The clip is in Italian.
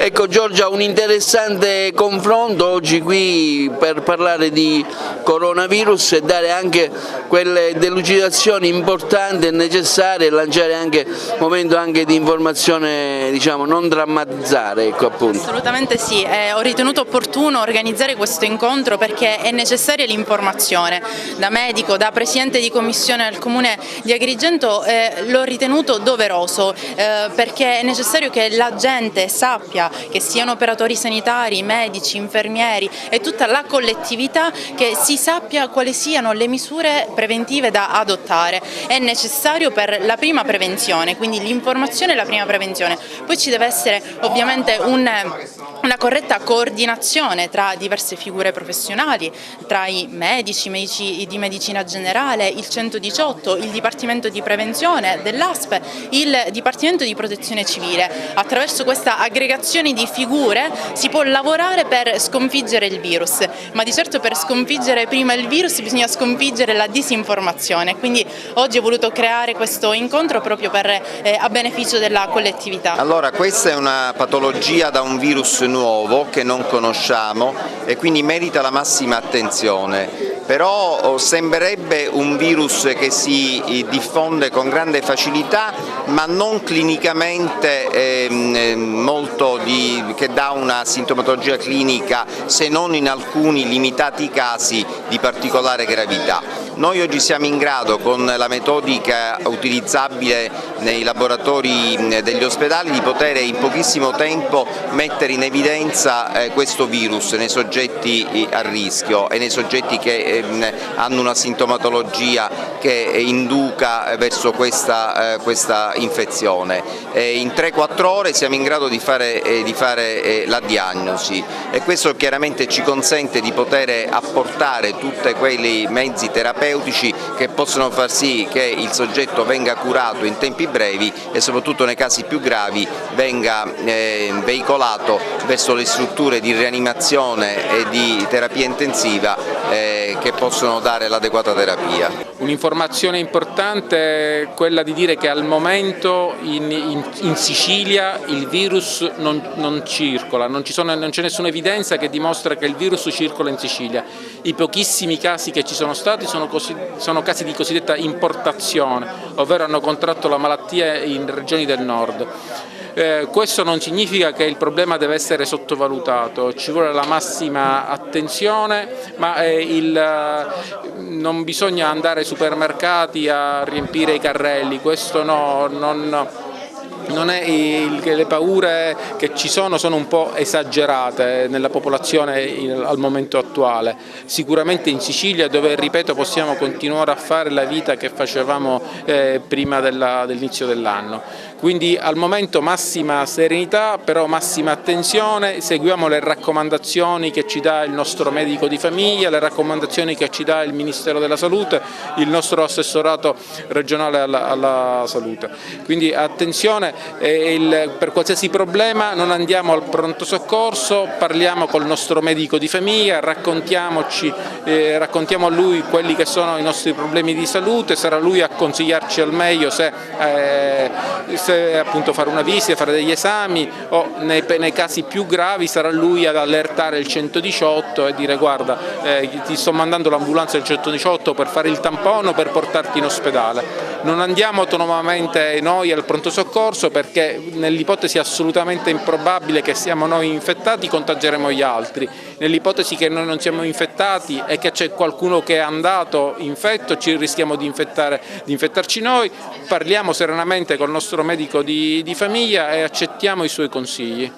Ecco Giorgia, un interessante confronto oggi qui per parlare di coronavirus e dare anche quelle delucidazioni importanti e necessarie e lanciare anche un momento anche di informazione, diciamo, non drammatizzare, ecco appunto. Assolutamente sì, ho ritenuto opportuno organizzare questo incontro perché è necessaria l'informazione. Da medico, da presidente di commissione al Comune di Agrigento l'ho ritenuto doveroso perché è necessario che la gente sappia, che siano operatori sanitari, medici, infermieri e tutta la collettività, che si sappia quali siano le misure preventive da adottare. È necessario per la prima prevenzione, quindi l'informazione è la prima prevenzione. Poi ci deve essere ovviamente una corretta coordinazione tra diverse figure professionali, tra i medici di medicina generale, il 118, il Dipartimento di Prevenzione dell'ASP, il Dipartimento di Protezione Civile. Attraverso questa aggregazione di figure si può lavorare per sconfiggere il virus, ma di certo per sconfiggere prima il virus bisogna sconfiggere la disinformazione, quindi oggi ho voluto creare questo incontro proprio a beneficio della collettività. Allora, questa è una patologia da un virus nuovo che non conosciamo e quindi merita la massima attenzione, però sembrerebbe un virus che si diffonde con grande facilità ma non clinicamente che dà una sintomatologia clinica se non in alcuni limitati casi di particolare gravità. Noi oggi siamo in grado, con la metodica utilizzabile nei laboratori degli ospedali, di poter in pochissimo tempo mettere in evidenza questo virus nei soggetti a rischio e nei soggetti che hanno una sintomatologia che induca verso questa infezione. In 3-4 ore siamo in grado di fare la diagnosi e questo chiaramente ci consente di poter apportare tutti quei mezzi terapeutici che possono far sì che il soggetto venga curato in tempi brevi e soprattutto nei casi più gravi venga veicolato verso le strutture di rianimazione e di terapia intensiva che possono dare l'adeguata terapia. Un'informazione importante è quella di dire che al momento in Sicilia il virus non circola, non c'è nessuna evidenza che dimostra che il virus circola in Sicilia. I pochissimi casi che ci sono stati sono casi di cosiddetta importazione, ovvero hanno contratto la malattia in regioni del nord. Questo non significa che il problema deve essere sottovalutato, ci vuole la massima attenzione, ma non bisogna andare ai supermercati a riempire i carrelli, questo no, non è le paure che ci sono un po' esagerate nella popolazione al momento attuale. Sicuramente in Sicilia, dove ripeto possiamo continuare a fare la vita che facevamo prima dell'inizio dell'anno. Quindi al momento massima serenità, però massima attenzione, seguiamo le raccomandazioni che ci dà il nostro medico di famiglia, le raccomandazioni che ci dà il Ministero della Salute, il nostro assessorato regionale alla salute. Quindi attenzione, per qualsiasi problema non andiamo al pronto soccorso, parliamo col nostro medico di famiglia, raccontiamo a lui quelli che sono i nostri problemi di salute, sarà lui a consigliarci al meglio se appunto fare una visita, fare degli esami o nei casi più gravi sarà lui ad allertare il 118 e dire guarda ti sto mandando l'ambulanza del 118 per fare il tampone o per portarti in ospedale. Non andiamo autonomamente noi al pronto soccorso perché nell'ipotesi assolutamente improbabile che siamo noi infettati contageremo gli altri. Nell'ipotesi che noi non siamo infettati e che c'è qualcuno che è andato infetto, ci rischiamo di infettarci noi, parliamo serenamente col nostro medico di famiglia e accettiamo i suoi consigli.